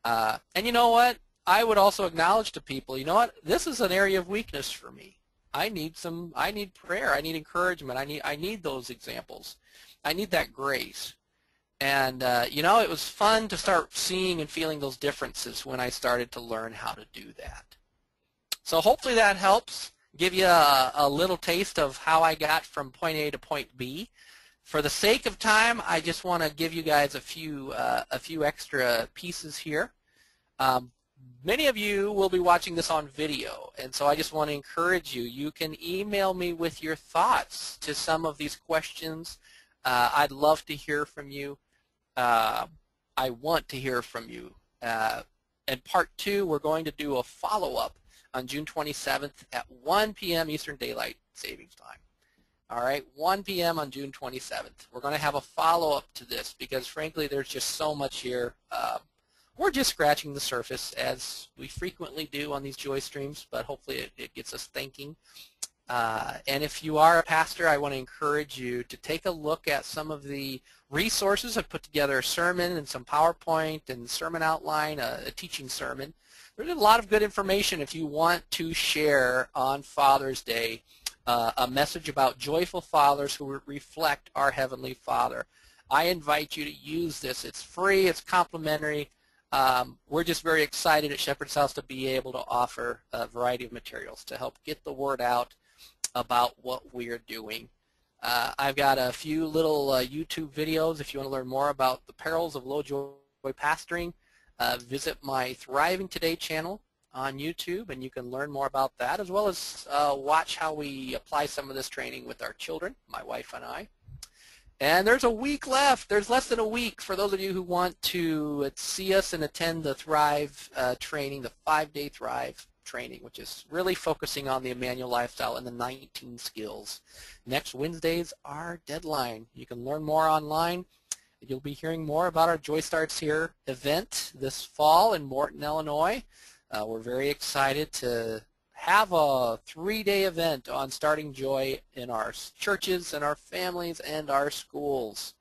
[SPEAKER 1] And you know what? I would also acknowledge to people, you know what? This is an area of weakness for me. I need prayer. I need encouragement. I need those examples. I need that grace. And, you know, it was fun to start seeing and feeling those differences when I started to learn how to do that. So hopefully that helps give you a little taste of how I got from point A to point B. For the sake of time, I just want to give you guys a few extra pieces here. Many of you will be watching this on video, and so I just want to encourage you. You can email me with your thoughts to some of these questions. I'd love to hear from you. I want to hear from you. In part 2, we're going to do a follow-up on June 27th at 1 p.m. Eastern Daylight Savings Time. All right, 1 p.m. on June 27th. We're going to have a follow-up to this because, frankly, there's just so much here. We're just scratching the surface, as we frequently do on these Joy Streams, but hopefully it gets us thinking. And if you are a pastor, I want to encourage you to take a look at some of the resources. I've put together a sermon and some PowerPoint and sermon outline, a teaching sermon. There's a lot of good information if you want to share on Father's Day a message about joyful fathers who reflect our Heavenly Father. I invite you to use this. It's free. It's complimentary. We're just very excited at Shepherd's House to be able to offer a variety of materials to help get the word out about what we're doing. I've got a few little YouTube videos if you want to learn more about the perils of low joy pastoring. Visit my Thriving Today channel on YouTube, and you can learn more about that, as well as watch how we apply some of this training with our children, my wife and I. And there's a week left. There's less than a week for those of you who want to see us and attend the Thrive training, the 5-day Thrive training, which is really focusing on the Emmanuel lifestyle and the 19 skills. Next Wednesday's our deadline. You can learn more online. You'll be hearing more about our Joy Starts Here event this fall in Morton, Illinois. We're very excited to have a 3-day event on starting joy in our churches and our families and our schools.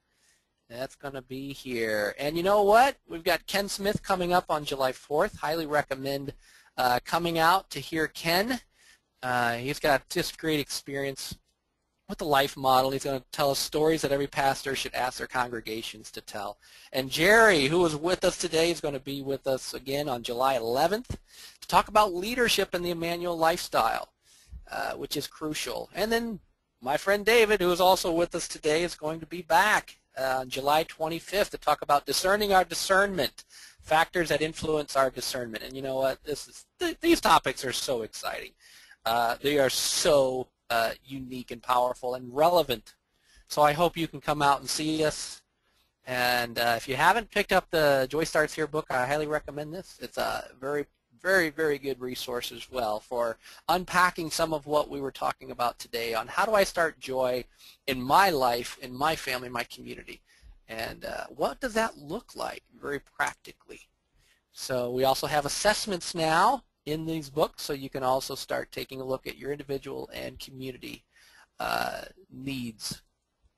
[SPEAKER 1] That's going to be here. And you know what? We've got Ken Smith coming up on July 4th. Highly recommend coming out to hear Ken. He's got just great experience with the life model. He's going to tell us stories that every pastor should ask their congregations to tell. And Jerry, who was with us today, is going to be with us again on July 11th to talk about leadership in the Emmanuel lifestyle, which is crucial. And then my friend David, who is also with us today, is going to be back on July 25th to talk about discerning our discernment, factors that influence our discernment. And you know what? These topics are so exciting. They are so unique and powerful and relevant. So I hope you can come out and see us. And if you haven't picked up the Joy Starts Here book, I highly recommend this. It's a very, very, very good resource as well for unpacking some of what we were talking about today on how do I start joy in my life, in my family, my community. And what does that look like very practically? So we also have assessments now in these books, so you can also start taking a look at your individual and community needs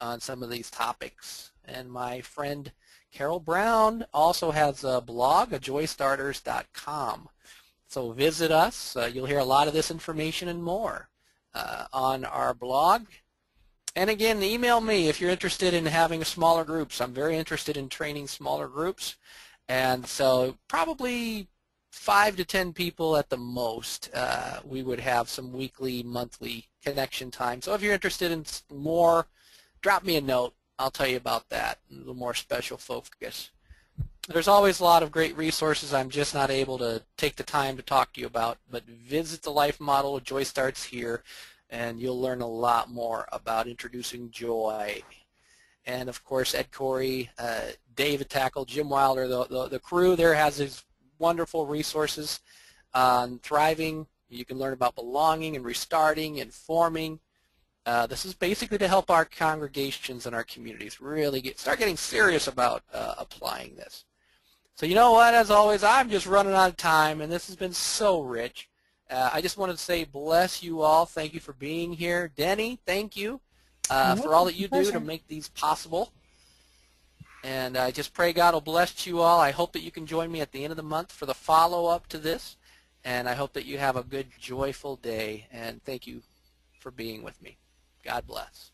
[SPEAKER 1] on some of these topics. And my friend Carol Brown also has a blog, joystarters.com. So visit us. You'll hear a lot of this information and more on our blog. And again, email me if you're interested in having smaller groups. I'm very interested in training smaller groups. And so probably 5 to 10 people at the most. We would have some weekly, monthly connection time. So if you're interested in more, drop me a note. I'll tell you about that, a little more special focus. There's always a lot of great resources I'm just not able to take the time to talk to you about, but visit the Life Model. Joy Starts Here, and you'll learn a lot more about introducing joy. And of course, Ed Corey, David Tackle, Jim Wilder, the crew there has these wonderful resources on thriving. You can learn about belonging and restarting and forming. This is basically to help our congregations and our communities really start getting serious about applying this. So you know what, as always, I'm just running out of time, and this has been so rich. I just wanted to say bless you all. Thank you for being here. Denny, thank you for all that you do to make these possible. And I just pray God will bless you all. I hope that you can join me at the end of the month for the follow-up to this. And I hope that you have a good, joyful day. And thank you for being with me. God bless.